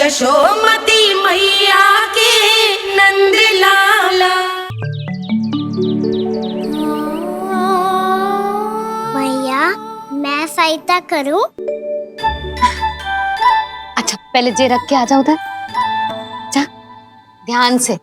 यशोमती मैया के नंद लाला। भैया मैं सहायता करूं? अच्छा पहले जे रख के आ जाओ उधर, जा ध्यान से।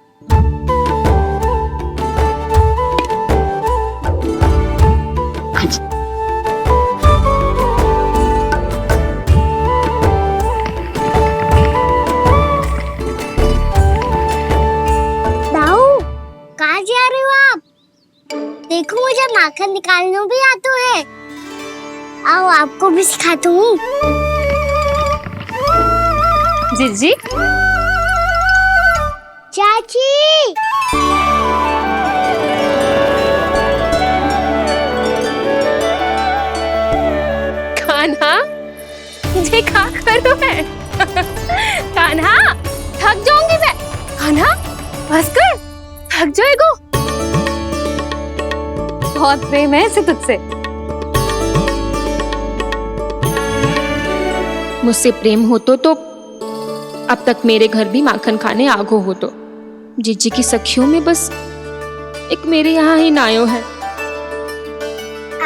कहाँ जा रहे हो आप? देखो मुझे माखन निकालना भी आता है। आओ आपको भी सिखाता हूँ। जीजी चाची कान्हा मुझे क्या करो है? कान्हा थक जाऊंगी मैं। कान्हा बस कर, थक जाएगा। बहुत प्रेम है इसे तुझसे। मुझसे प्रेम हो तो अब तक मेरे घर भी माखन खाने आगो हो तो। जीजी की सखियों में बस एक मेरे यहाँ ही नायो है।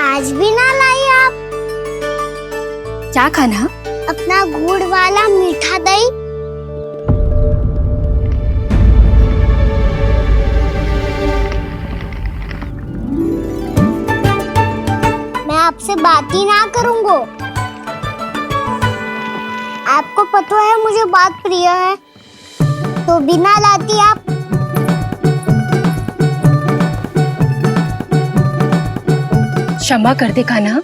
आज भी ना लाई आप? क्या खाना? अपना गुड़ वाला मीठा दही। मैं आपसे बात ही ना करूंगा। आपको पता है मुझे बात प्रिय है, तो बिना लाती आप। क्षमा कर दे कान्हा।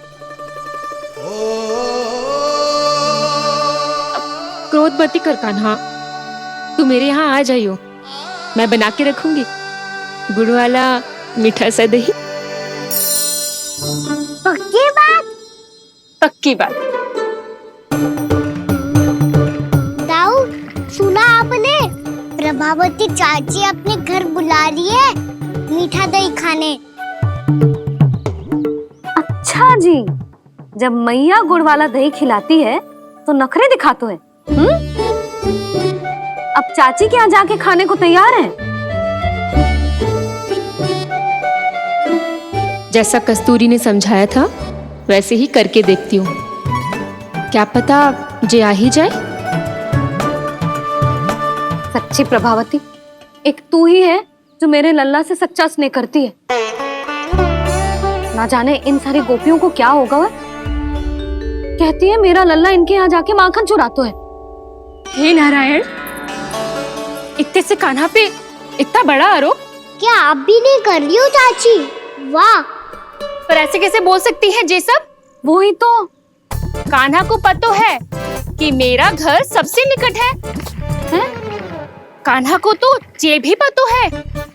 क्रोध मत कर कान्हा, तू मेरे यहाँ आ जाइयो, मैं बना के रखूंगी गुड़ वाला मीठा सा दही। पक्की बात? पक्की बात। दाऊ सुना आपने? प्रभावती चाची अपने घर बुला रही है मीठा दही खाने। अच्छा जी, जब मैया गुड़ वाला दही खिलाती है तो नखरे दिखाते हैं। अब चाची के यहाँ जाके खाने को तैयार हैं। जैसा कस्तूरी ने समझाया था वैसे ही करके देखती हूँ, क्या पता जे आ ही जाए। सच्ची प्रभावती, एक तू ही है जो मेरे लल्ला से सच्चा स्नेह करती है। ना जाने इन सारी गोपियों को क्या होगा। वह कहती है मेरा लल्ला इनके यहाँ जाके माखन चुराता है। हे नारायण, इतने से कान्हा पे इतना बड़ा आरोप। क्या आप भी नहीं कर रही हो चाची? वाह, पर ऐसे कैसे बोल सकती है जे सब? वो ही तो। कान्हा को पता है कि मेरा घर सबसे निकट है, हैं? कान्हा को तो ये भी पता है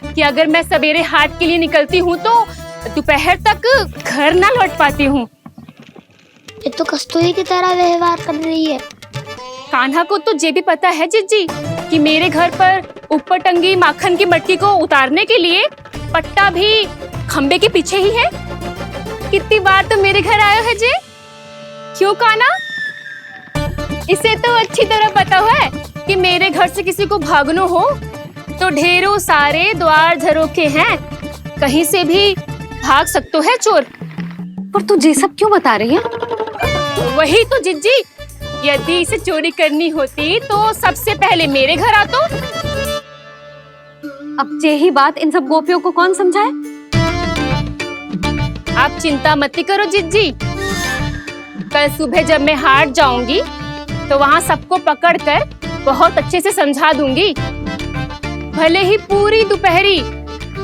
कि अगर मैं सवेरे हाट के लिए निकलती हूँ तो दोपहर तक घर ना लौट पाती हूँ। ये तो कस्तूरी की तरह व्यवहार कर रही है। कान्हा को तो ये भी पता है जीजी कि मेरे घर पर ऊपर टंगी माखन की मटकी को उतारने के लिए पट्टा भी खंबे के पीछे ही है। कितनी बार तो मेरे घर आया है जी। क्यों कान्हा? इसे तो अच्छी तरह पता है कि मेरे घर से किसी को भागना हो तो ढेरों सारे द्वार झरोखे हैं, कहीं से भी भाग सकते है चोर। पर तू ये सब क्यों बता रही है? वही तो जिज्जी, यदि इसे चोरी करनी होती तो सबसे पहले मेरे घर आतो। अब यही बात इन सब गोपियों को कौन समझाए? आप चिंता मत करो जिज्जी, कल सुबह जब मैं हाट जाऊंगी तो वहाँ सबको पकड़कर बहुत अच्छे से समझा दूंगी, भले ही पूरी दोपहरी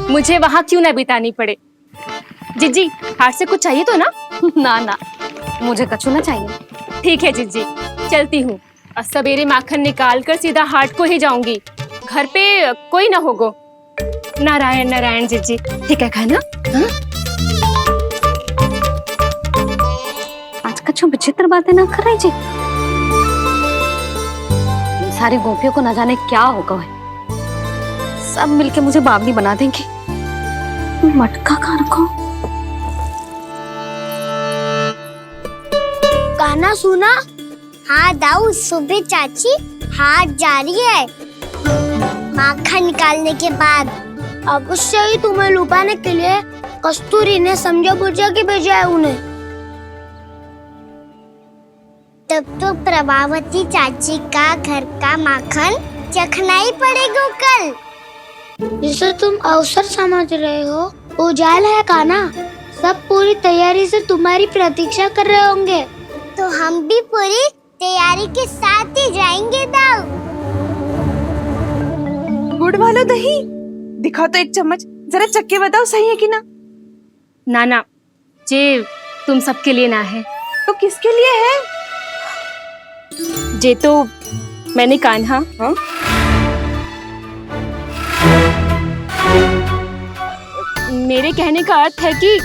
मुझे वहाँ क्यों ना बितानी पड़े। जिज्जी, हाट से कुछ चाहिए तो ना? ना ना, मुझे कछु ना चाहिए। ठीक है जिज्जी, चलती हूँ। सवेरे माखन निकाल कर सीधा हाट को ही जाऊंगी, घर पे कोई ना होगो। नारायण नारायण जिज्जी, ठीक है खाना? हाँ? आज कछु विचित्र बातें ना कर रही जी। सारी गोपियों को न जाने क्या होगा है। सब मिलके मुझे बावली बना देंगे। मटका कहाँ रखो? गाना सुना? हाँ दाऊ, सुबह चाची हाथ जा रही है माखन निकालने के बाद। अब उससे ही तुम्हें लुभाने के लिए कस्तूरी ने समझा बुझा के भेजा है उन्हें। तब तो प्रभावती चाची का घर का माखन चखना ही पड़ेगा कल। जिसे तुम अवसर समझ रहे हो, उजाला है काना। सब पूरी तैयारी से तुम्हारी प्रतीक्षा कर रहे होंगे। तो हम भी पूरी तैयारी के साथ ही जाएंगे दाऊ। गुड़ वाला दही दिखा तो एक चम्मच, जरा चख के बताओ सही है कि ना। ना जे तुम सबके लिए ना है। तो किसके लिए है? जे तो मैंने कान्हा मेरे कहने का अर्थ है कि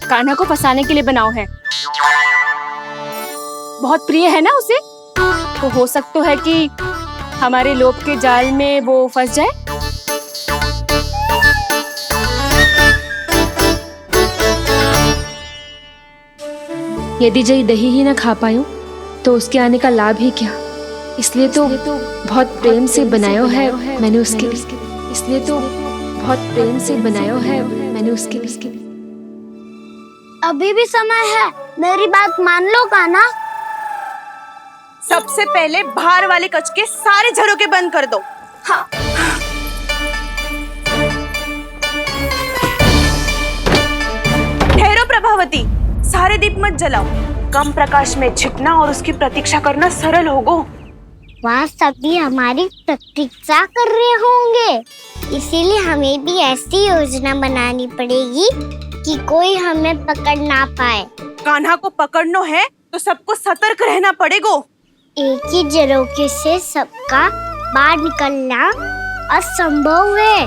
कान्हा को फंसाने के लिए बनाओ है। बहुत प्रिय है ना उसे, तो हो सकता है कि हमारे लोभ के जाल में वो फंस जाए। यदि जय दही ही न खा पायो तो उसके आने का लाभ ही क्या। इसलिए तो बहुत प्रेम से बनायो है मैंने उसके लिए। इसलिए तो बहुत प्रेम से बनायो है मैंने उसके लिए। अभी भी समय है, मेरी बात मान लो काना। सबसे पहले बाहर वाले कच के सारे झरोके बंद कर दो। हाँ। ठहरो प्रभावती, सारे दीप मत जलाओ। कम प्रकाश में छिपना और उसकी प्रतीक्षा करना सरल होगो। वहाँ सभी हमारी प्रतीक्षा कर रहे होंगे, इसीलिए हमें भी ऐसी योजना बनानी पड़ेगी कि कोई हमें पकड़ ना पाए। कान्हा को पकड़ना है तो सबको सतर्क रहना पड़ेगा। एक ही झरोखे से सबका बाहर निकलना असंभव है।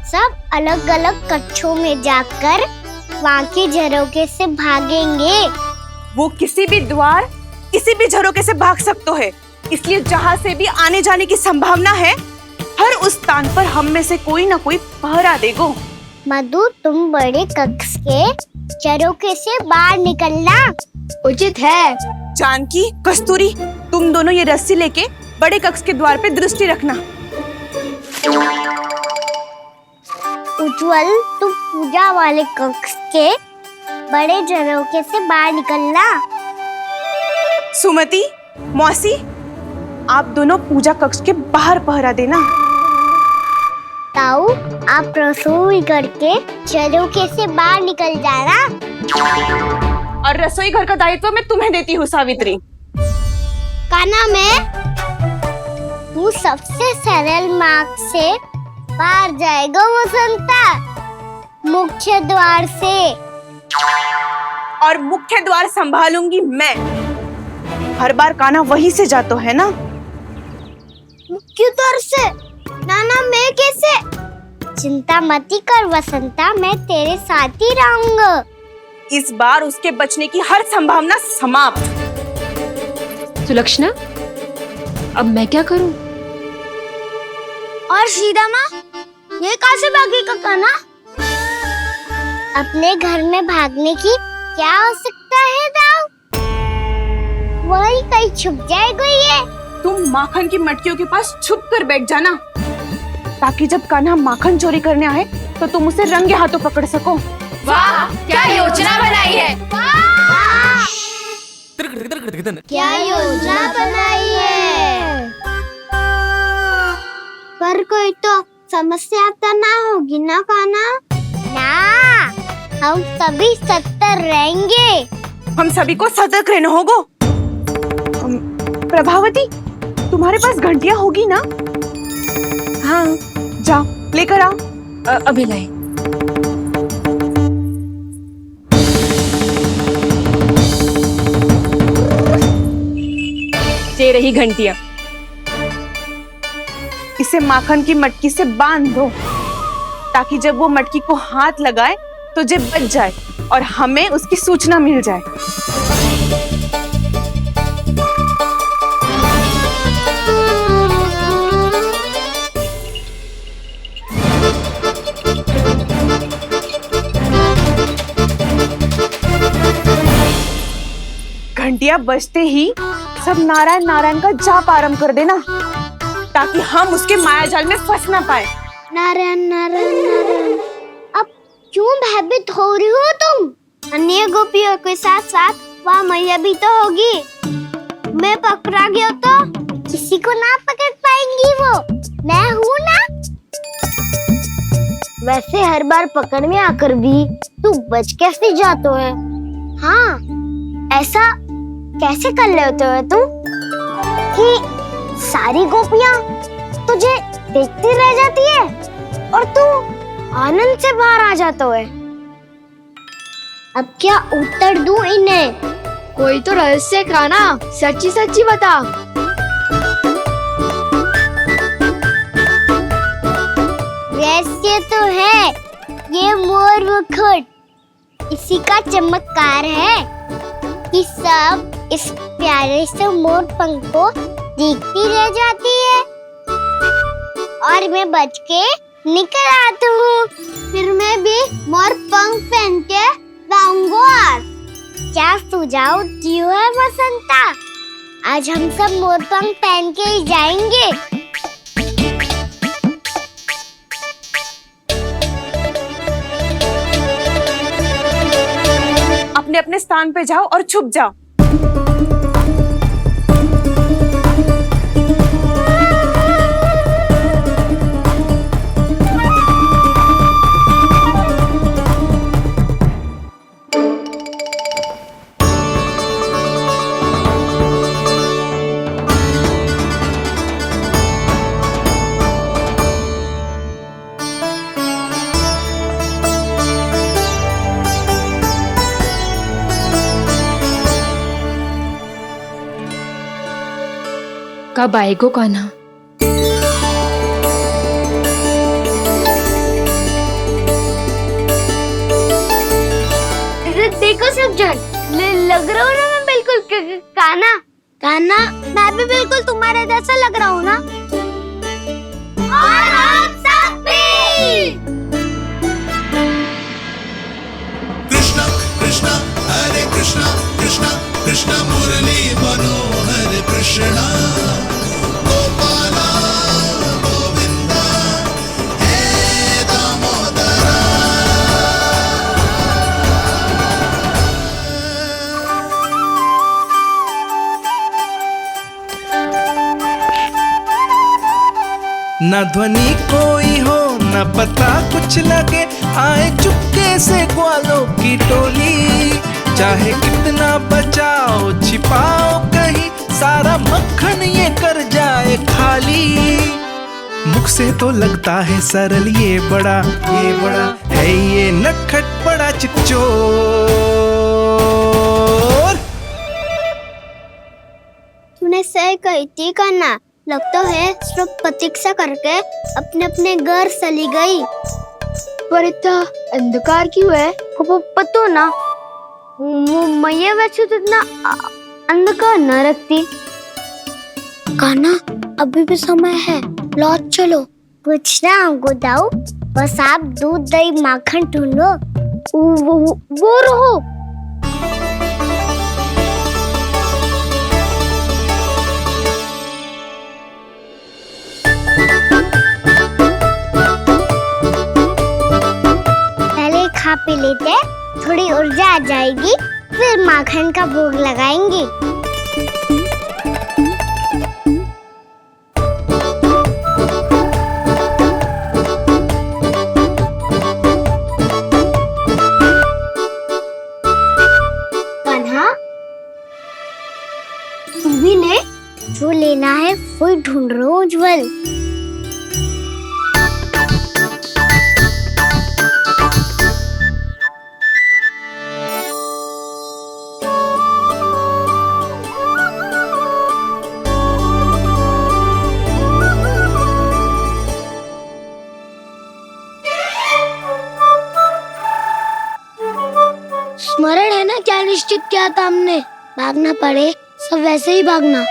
सब अलग अलग कक्षों में जाकर वहाँ के झरोखे से भागेंगे। वो किसी भी द्वार, किसी भी झरोखे से भाग सकते है, इसलिए जहाँ से भी आने जाने की संभावना है, हर उस स्थान पर हम में से कोई ना कोई पहरा देगो। मधु, तुम बड़े कक्ष के झरोखे से बाहर निकलना उचित है। जानकी, कस्तूरी, तुम दोनों ये रस्सी लेके बड़े कक्ष के द्वार पे दृष्टि रखना। उज्जवल, तुम पूजा वाले कक्ष के बड़े झरोखे से बाहर निकलना। सुमति, मौसी, आप दोनों पूजा कक्ष के बाहर पहरा देना। ताऊ, आप रसोई करके झरोखे से बाहर निकल जाना। और रसोई घर का दायित्व मैं तुम्हें देती हूँ सावित्री। काना, मैं तू सबसे सरल मार्ग से बाहर जाएगा वसंता, मुख्य द्वार से। और मुख्य द्वार संभालूंगी मैं। हर बार कान्हा वहीं से जातो है ना। मुख्य द्वार से? नाना, मैं कैसे? चिंता मती कर वसंता, मैं तेरे साथ ही रहूंगा। इस बार उसके बचने की हर संभावना समाप्त। सुलक्षणा, अब मैं क्या करूं? और सीधा माँ, ये कहाँ से भागेगा कान्हा? अपने घर में भागने की क्या हो सकता है दाऊ? वही कहीं छुप जाएगा ये। तुम माखन की मटकियों के पास छुप कर बैठ जाना, ताकि जब कान्हा माखन चोरी करने आए तो तुम उसे रंगे हाथों पकड़ सको। वाह, क्या योजना बनाई है। क्या योजना बनाई है? पर कोई तो समस्या तो ना होगी ना कान्हा? ना, हम सभी सतर्क रहेंगे। हम सभी को सतर्क रहना होगा। प्रभावती, तुम्हारे पास घंटियां होगी ना? हाँ, जाओ लेकर आओ। अभी लाए। ये रही घंटियां। इसे माखन की मटकी से बांध दो, ताकि जब वो मटकी को हाथ लगाए तो जे बच जाए और हमें उसकी सूचना मिल जाए। घंटियां बजते ही सब नारायण नारायण का जाप आरंभ कर देना, ताकि हम उसके माया जाल में फंस ना पाए। नारायण नारायण नारायण। अब क्यों भयभीत हो रही हो तुम? अन्य गोपियों के साथ साथ वहाँ मैया भी तो होगी। मैं पकड़ा गया तो किसी को ना पकड़ पाएंगी वो, मैं हूँ ना। वैसे हर बार पकड़ में आकर भी तू बच कैसे जातो है? हाँ, ऐसा कैसे कर लेते हो तू कि सारी गोपियाँ तुझे देखती रह जाती है और तू आनंद से बाहर आ जाता है? अब क्या उत्तर दूं इन्हें? कोई तो रहस्य का ना, सच्ची सच्ची बता। रहस्य तो है, ये मोर मुकुट इसी का चमत्कार है कि सब इस प्यारे से मोर पंख को देखती रह जाती है और मैं बच के निकल आता हूँ। फिर मैं भी मोर पंख पहन के गाऊंगा। क्या सुझाव दियो है बसंता? आज हम सब मोर पंख पहन के ही जाएंगे। अपने अपने स्थान पे जाओ और छुप जाओ। कब आएगो कान्हा? देखो सब जन, लग रहा हूँ ना मैं बिल्कुल कान्हा। कान्हा, मैं भी बिल्कुल तुम्हारे जैसा लग रहा हूँ ना? और हम सब भी। कृष्णा कृष्णा हरे कृष्णा कृष्णा कृष्णा मुरली मनोहर कृष्णा गोपाला गोविंदा हे दामोदरा। न ध्वनि कोई हो न पता कुछ लगे, आए चुपके से ग्वालों की टोली। चाहे कितना बचाओ छिपाओ कहीं, सारा मक्खन ये कर जाए खाली। मुख से तो लगता है सरल, ये बड़ा है ये नटखट बड़ा चिकचोर। तूने सही कही थी कान्हा, लगता है सब प्रतीक्षा करके अपने अपने घर चली गई। पर इतना अंधकार क्यों है? पतो ना, वो मैया वैसे तो इतना अंधकार न रखती। कान्हा, अभी भी समय है, लौट चलो। कुछ ना हमको दाऊ, बस आप दूध दही माखन ढूंढो। वो रहो। खा पी लेते, थोड़ी ऊर्जा आ जाएगी, फिर माखन का भोग लगाएंगे। कान्हा, तू भी ले, जो लेना है वो ढूंढ रहा हूँ उज्जवल। स्मरण है ना क्या निश्चित किया था हमने? भागना पड़े सब वैसे ही भागना।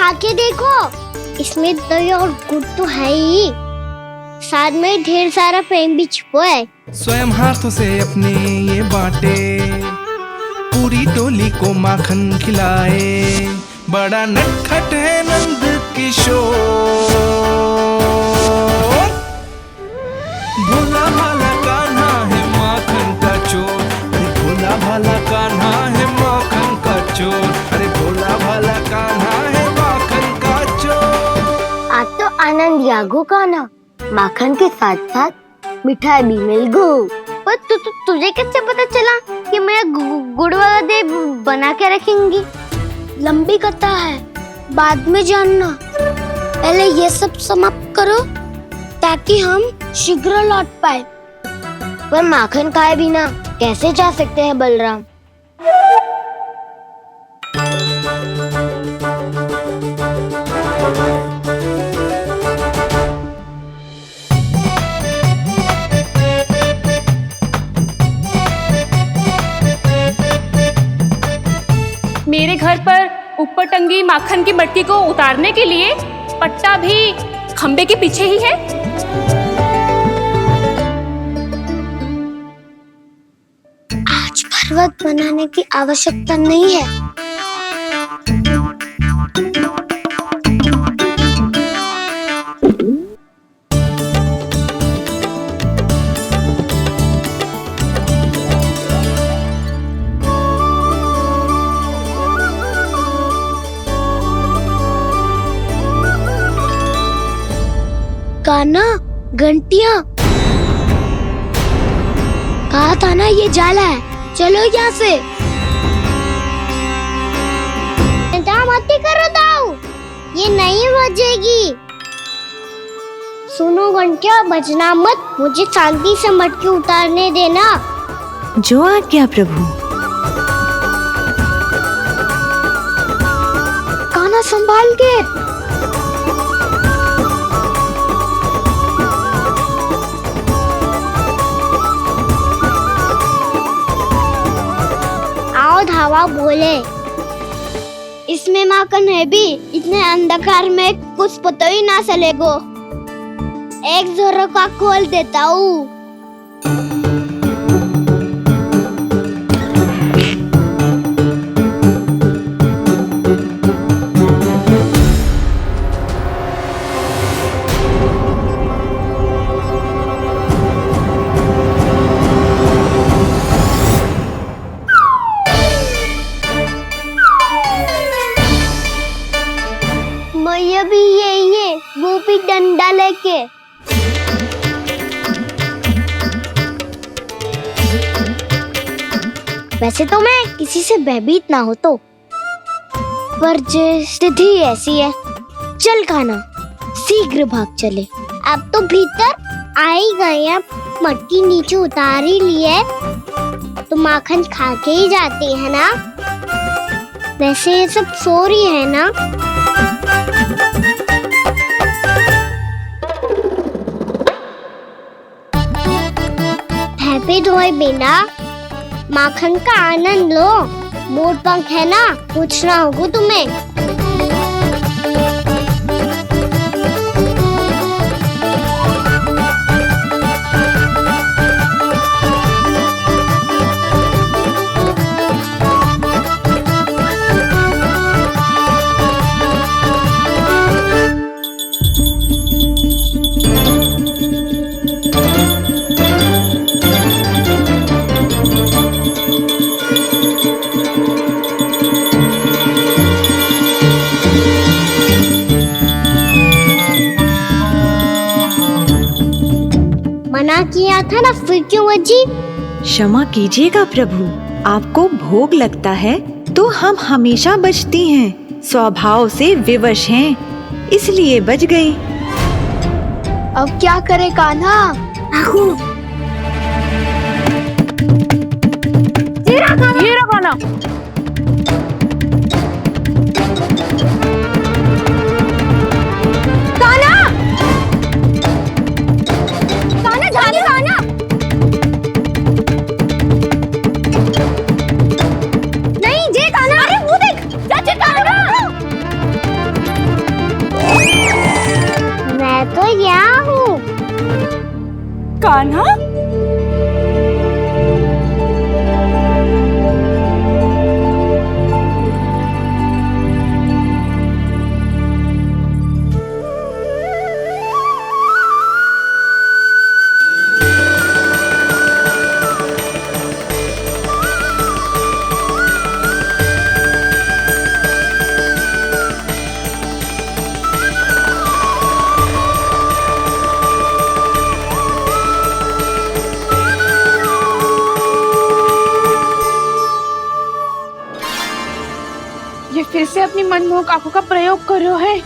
खा के देखो, इसमें दही और गुड़ तो है ही, साथ में ढेर सारा प्रेम भी छुपा है। स्वयं हाथों से अपने ये बांटे, पूरी टोली को माखन खिलाए, बड़ा नटखट है नंद किशोर। भोला भाला कान्हा है माखन का चोर, अरे भोला भाला कान्हा है माखन का चोर, अरे भोला भाला कान्हा है माखन का चोर। आज तो आनंद यागो का ना, माखन के साथ साथ मिठाई भी मिल गई। पर तुझे कैसे पता चला कि मैं गुड़ वाला देव बना के रखेंगी? लंबी कथा है, बाद में जानना। पहले ये सब समाप्त करो ताकि हम शीघ्र लौट पाए। पर माखन खाए बिना कैसे जा सकते हैं बलराम? मेरे घर पर ऊपर टंगी माखन की मटकी को उतारने के लिए पट्टा भी खंबे के पीछे ही है। आज पर्वत बनाने की आवश्यकता नहीं है। कान्हा, घंटियां, कहा था ना ये जाला है, चलो यहाँ से। मत करो दाऊ, ये नहीं बजेगी। सुनो घंटिया, बजना मत, मुझे शांति से मटकी उतारने देना। जो आज्ञा प्रभु। कान्हा संभाल के। धावा बोले, इसमें माखन है भी, इतने अंधकार में कुछ पता ही ना चलेगो। एक जोरों का खोल देता हूँ। भी यही है, वो भी डंडा लेके। वैसे तो मैं किसी से भयभीत ना हो तो, पर स्थिति ऐसी है। चल कान्हा, शीघ्र भाग चले। अब तो भीतर आ ही गए हैं, मटकी नीचे उतार ही लिए, तो माखन खा के ही जाते हैं ना। वैसे ये सब सो रही है ना। हैप्पी धोए बिना माखन का आनंद लो। मोर पंख है ना, पूछना होगा तुम्हें। मना किया था ना, फिर क्यों बजी? क्षमा कीजिएगा प्रभु, आपको भोग लगता है तो हम हमेशा बजती हैं, स्वभाव से विवश हैं, इसलिए बज गई। अब क्या करे कान्हा? ये रहा कान्हा। फिर से अपनी मनमोहक आंखों का प्रयोग कर रहे है।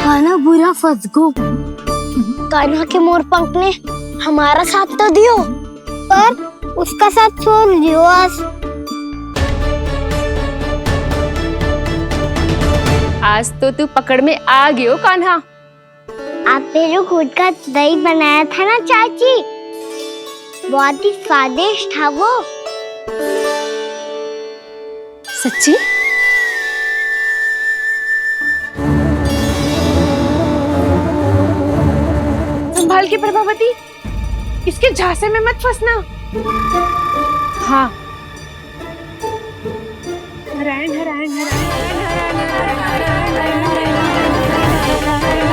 कान्हा बुरा फंस गो। कान्हा के मोर पंख ने हमारा साथ तो दियो, पर उसका साथ छोड़ दियो आज। आज तो तू पकड़ में आ गयो कान्हा। आपने जो खुद का दही बनाया था ना चाची, बहुत ही स्वादिष्ट था वो। सच्ची? संभाल के प्रभावती, इसके झांसे में मत फंसना। हाँ। नारायण नारायण नारायण नारायण नारायण नारायण नारायण नारायण नारायण नारायण नारायण